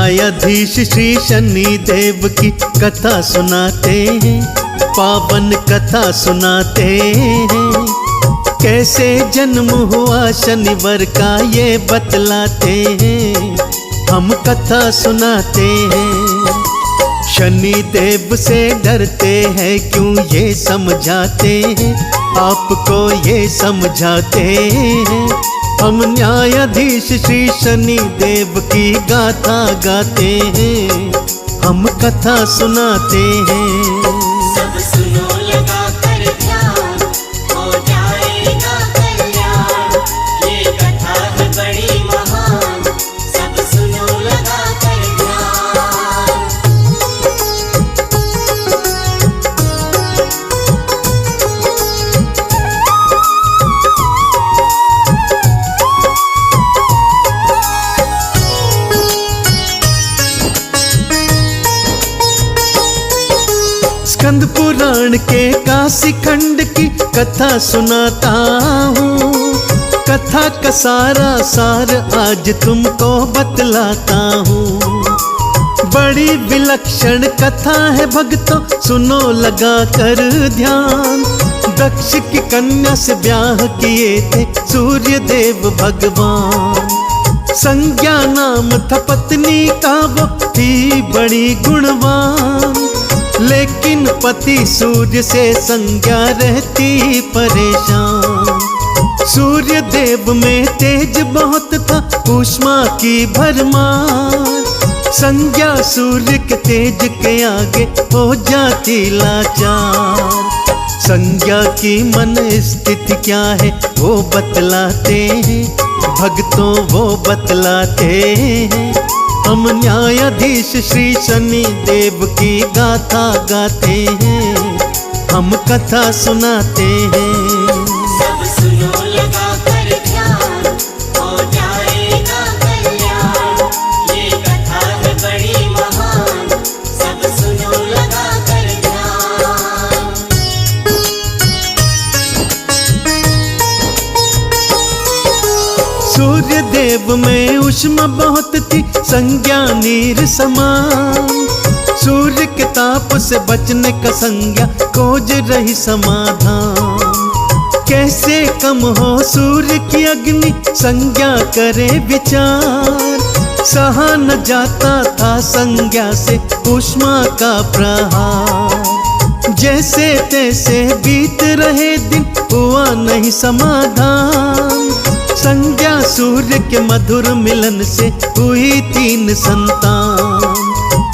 न्यायाधीश श्री शनि देव की कथा सुनाते हैं, पावन कथा सुनाते हैं। कैसे जन्म हुआ शनिवार का ये बतलाते हैं, हम कथा सुनाते हैं। शनि देव से डरते हैं क्यों ये समझाते हैं, आपको ये समझाते हैं। हम न्यायाधीश श्री शनि देव की गाथा गाते हैं, हम कथा सुनाते हैं। सब सुनो लगा कर ध्यान, हो जाएगा कल्याण। ये कथा है बड़ी महान, सब सुनो लगा कर ध्यान। स्कंद पुराण के काशी खंड की कथा सुनाता हूँ। कथा का सारा सार आज तुमको बतलाता हूँ। बड़ी विलक्षण कथा है भक्तों, सुनो लगा कर ध्यान। दक्ष की कन्या से ब्याह किए थे सूर्य देव भगवान। संज्ञा नाम था पत्नी का, वो थी बड़ी गुणवान। लेकिन पति सूर्य से संज्ञा रहती परेशान। सूर्य देव में तेज बहुत था, ऊष्मा की भरमार। संज्ञा सूर्य के तेज के आगे हो जाती लाचार। संज्ञा की मन स्थिति क्या है वो बतलाते हैं, भक्तों वो बतलाते हैं। हम न्यायाधीश श्री शनि देव की गाथा गाते हैं, हम कथा सुनाते हैं। सब सुनो लगा कर ध्यान, हो जाएगा कल्याण। ये कथा है बड़ी महान, सब सुनो लगा कर ध्यान। सूर्य देव में ऊष्मा बहुत थी, संज्ञा नीर समान। सूर्य के ताप से बचने का संज्ञा खोज रही समाधान। कैसे कम हो सूर्य की अग्नि, संज्ञा करे विचार। सहा न जाता था संज्ञा से ऊष्मा का प्रहार। जैसे तैसे बीत रहे दिन, हुआ नहीं समाधान। संज्ञा सूर्य के मधुर मिलन से हुई 3 संतान।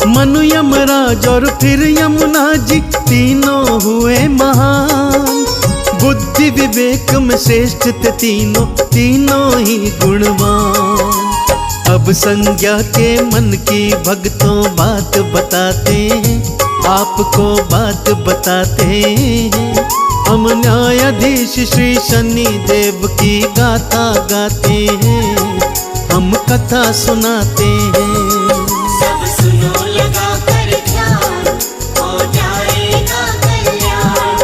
मनु यमराज और फिर यमुना जी, तीनों हुए महान। बुद्धि विवेक में श्रेष्ठ थे तीनों, तीनों ही गुणवान। अब संज्ञा के मन की भक्तों बात बताते हैं, आपको बात बताते हैं। हम न्यायाधीश श्री शनि देव की गाथा गाते हैं, हम कथा सुनाते हैं। सब सुनो लगा कर ध्यान, हो जाएगा कल्याण।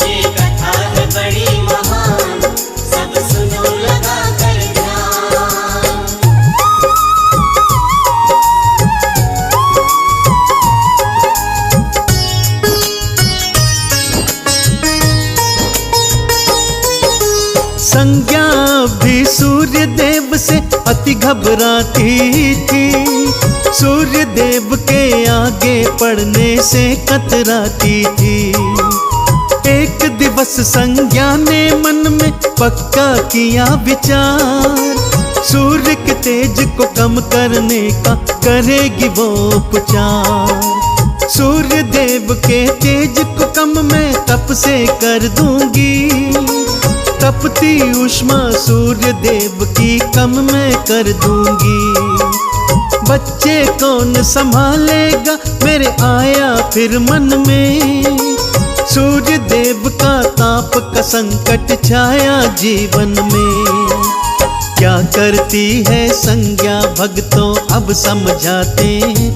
ये कथा है बड़ी महान, सब सुनो लगा कर ध्यान। संज्ञा भी सूर्य देव से अति घबराती थी। सूर्य देव के आगे पड़ने से कतराती थी। एक दिवस संज्ञा ने मन में पक्का किया विचार। सूर्य के तेज को कम करने का करेगी वो उपचार। सूर्य देव के तेज को कम मैं तप से कर दूंगी। तपती ऊष्मा सूर्य देव की कम मैं कर दूंगी। बच्चे कौन संभालेगा मेरे आया फिर मन में। सूर्य देव का ताप का संकट छाया जीवन में। क्या करती है संज्ञा भक्तों अब समझाते हैं,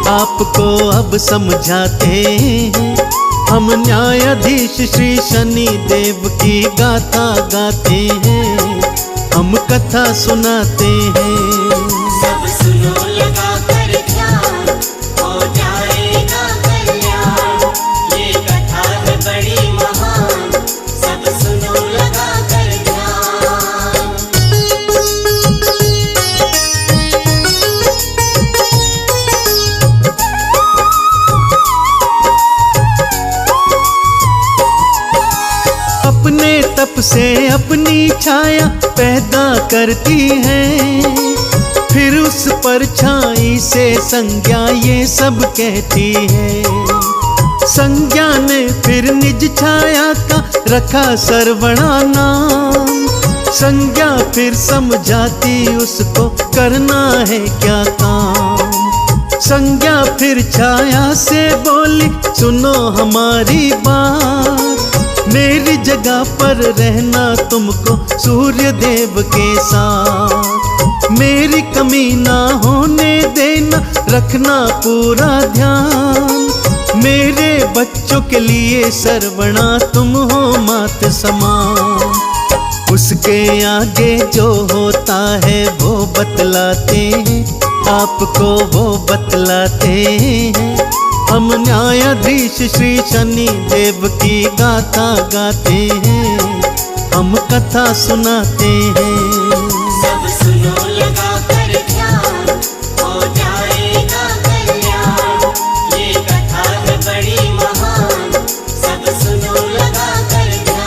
आपको अब समझाते हैं। हम न्यायाधीश श्री शनि देव की गाथा गाते हैं, हम कथा सुनाते हैं। सब सुनो लगा कर ध्यान। तप से अपनी छाया पैदा करती है, फिर उस परछाई से संज्ञा ये सब कहती है। संज्ञा ने फिर निज छाया का रखा सर्वणा नाम, संज्ञा फिर समझाती उसको करना है क्या काम। संज्ञा फिर छाया से बोली सुनो हमारी बात, मेरी जगह पर रहना तुमको सूर्य देव के साथ। मेरी कमी ना होने देना, रखना पूरा ध्यान, मेरे बच्चों के लिए सर्वणा तुम हो मात समान। उसके आगे जो होता है वो बतलाते हैं, आपको वो बतलाते हैं। हम न्यायाधीश श्री शनि देव की गाथा गाते हैं, हम कथा सुनाते हैं। सब सुनो लगा कर ध्यान, हो जाएगा कल्याण। ये कथा है बड़ी महान, सब सुनो लगा कर ध्यान।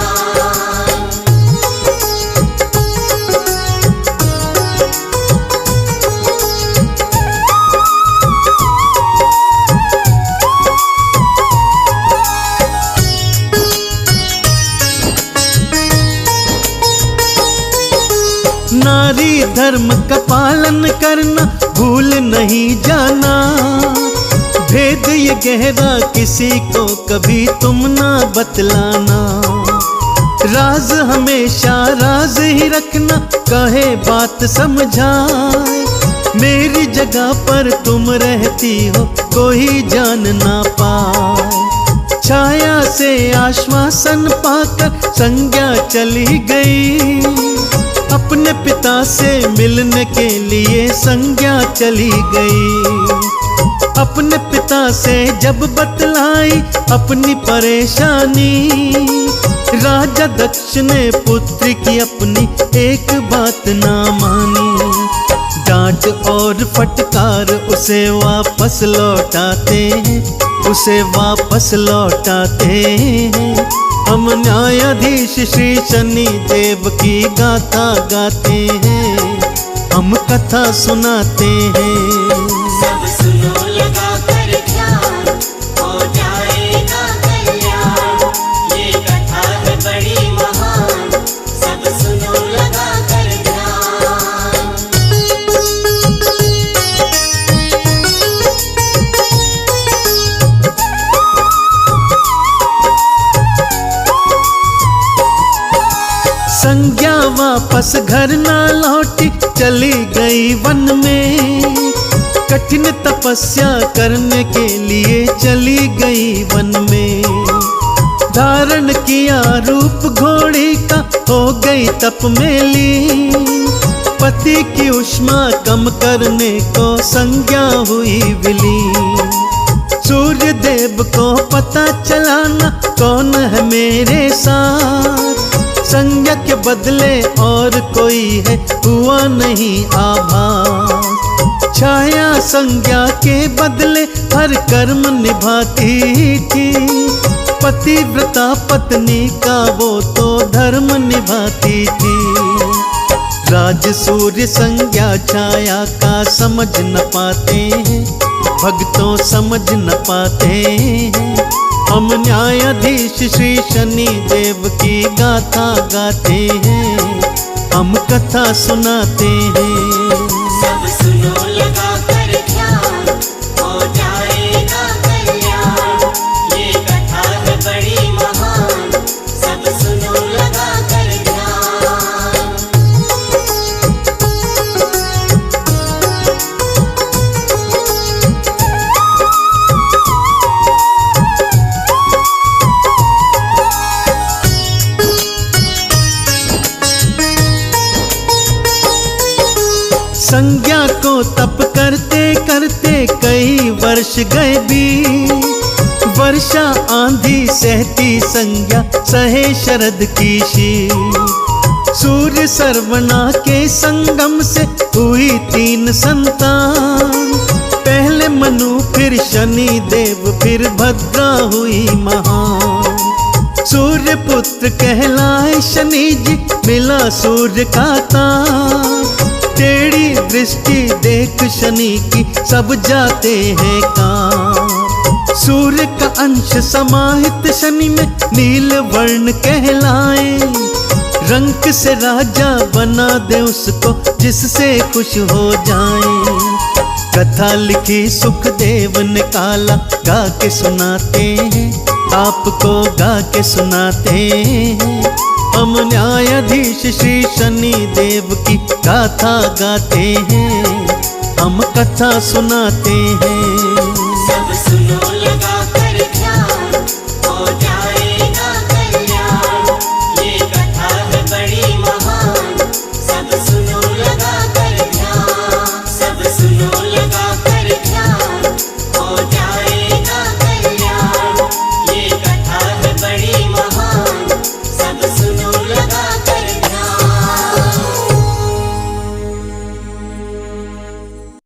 नारी धर्म का पालन करना भूल नहीं जाना, भेद ये गहरा किसी को कभी तुम ना बतलाना। राज हमेशा राज ही रखना, कहे बात समझाए, मेरी जगह पर तुम रहती हो कोई जान ना पाए। छाया से आश्वासन पाकर संज्ञा चली गई, अपने पिता से मिलने के लिए संज्ञा चली गई। अपने पिता से जब बतलाई अपनी परेशानी, राजा दक्ष ने पुत्र की अपनी एक बात ना मानी। डांट और फटकार उसे वापस लौटाते हैं, उसे वापस लौटाते हैं। हम न्यायाधीश श्री शनि देव की गाथा गाते हैं, हम कथा सुनाते हैं। सब सुनो लगा कर ध्यान, हो जाएगा कल्याण। ये कथा है बड़ी महान, सब सुनो लगा कर ध्यान। संज्ञा वापस घर ना लौटी, चली गई वन में, कठिन तपस्या करने के लिए चली गई वन में। धारण किया रूप घोड़ी का, हो गई तप में लीन, पति की उष्मा कम करने को संज्ञा हुई विलीन। सूर्य देव को पता चलाना कौन है मेरे साथ, संज्ञा के बदले और कोई है हुआ नहीं आभास। छाया संज्ञा के बदले हर कर्म निभाती थी, पतिव्रता पत्नी का वो तो धर्म निभाती थी। राज सूर्य संज्ञा छाया का समझ न पाते हैं, भक्तों समझ न पाते हैं। हम न्यायाधीश श्री शनि देव की गाथा गाते हैं, हम कथा सुनाते हैं। सब सुनो लगा कर ध्यान, हो जाएगा कल्याण। ये कथा है बड़ी महान, सब सुनो लगा कर ध्यान। संज्ञा को तप करते करते कई वर्ष गए बीत, वर्षा आंधी सहती संज्ञा सहे शरद की शीत। सूर्य सर्वणा के संगम से हुई 3 संतान, पहले मनु फिर शनि देव फिर भद्रा हुई महान। सूर्य पुत्र कहलाए शनि जी, मिला सूर्य का ताप। टेढ़ी दृष्टि देख शनि की सब जाते हैं कांप। सूर्य का अंश समाहित शनि में नील वर्ण कहलाए। रंक से राजा बना दे उसको जिससे खुश हो जाए। कथा लिखी सुखदेव ने काला, गा के सुनाते हैं आपको, गा के सुनाते हैं। हम न्यायाधीश श्री शनि देव की गाथा गाते हैं, हम कथा सुनाते हैं।